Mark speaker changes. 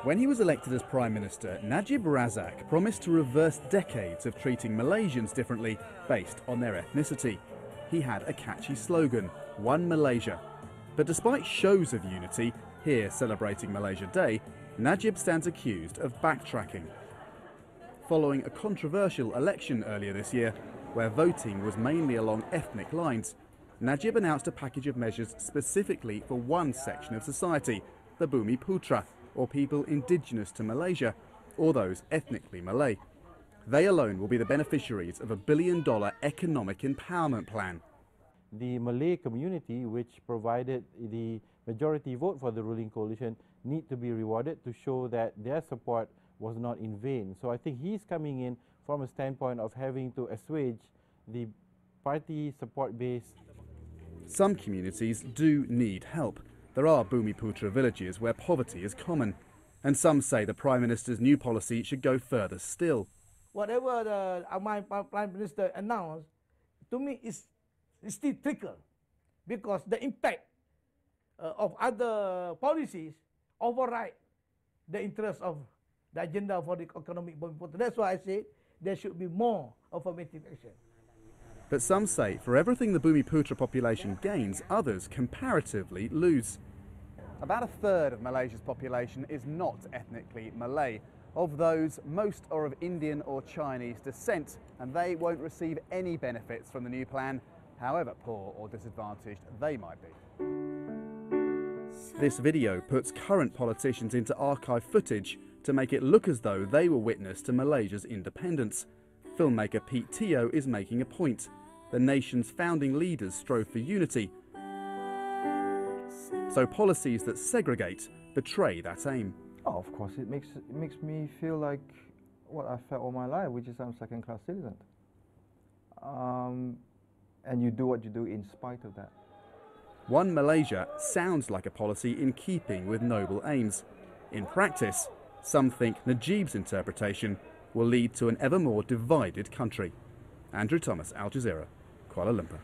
Speaker 1: When he was elected as Prime Minister, Najib Razak promised to reverse decades of treating Malaysians differently based on their ethnicity. He had a catchy slogan, One Malaysia. But despite shows of unity, here celebrating Malaysia Day, Najib stands accused of backtracking. Following a controversial election earlier this year, where voting was mainly along ethnic lines, Najib announced a package of measures specifically for one section of society, the Bumi Putra, or people indigenous to Malaysia, or those ethnically Malay. They alone will be the beneficiaries of a $1 billion economic empowerment plan.
Speaker 2: The Malay community, which provided the majority vote for the ruling coalition, need to be rewarded to show that their support was not in vain. So I think he's coming in from a standpoint of having to assuage the party support base.
Speaker 1: Some communities do need help. There are Bumi Putra villages where poverty is common, and some say the Prime Minister's new policy should go further still.
Speaker 3: Whatever my Prime Minister announced, to me is still trickle, because the impact of other policies override the interest of the agenda for the economic Bumi Putra. That's why I say there should be more affirmative action.
Speaker 1: But some say for everything the Bumi Putra population gains, others comparatively lose. About a third of Malaysia's population is not ethnically Malay. Of those, most are of Indian or Chinese descent, and they won't receive any benefits from the new plan, however poor or disadvantaged they might be. This video puts current politicians into archive footage to make it look as though they were witness to Malaysia's independence. Filmmaker Pete Teo is making a point. The nation's founding leaders strove for unity. So policies that segregate betray that aim.
Speaker 4: Oh, of course, it makes me feel like what I felt all my life, which is I'm a second-class citizen. And you do what you do in spite of that.
Speaker 1: One Malaysia sounds like a policy in keeping with noble aims. In practice, some think Najib's interpretation will lead to an ever more divided country. Andrew Thomas, Al Jazeera, Kuala Lumpur.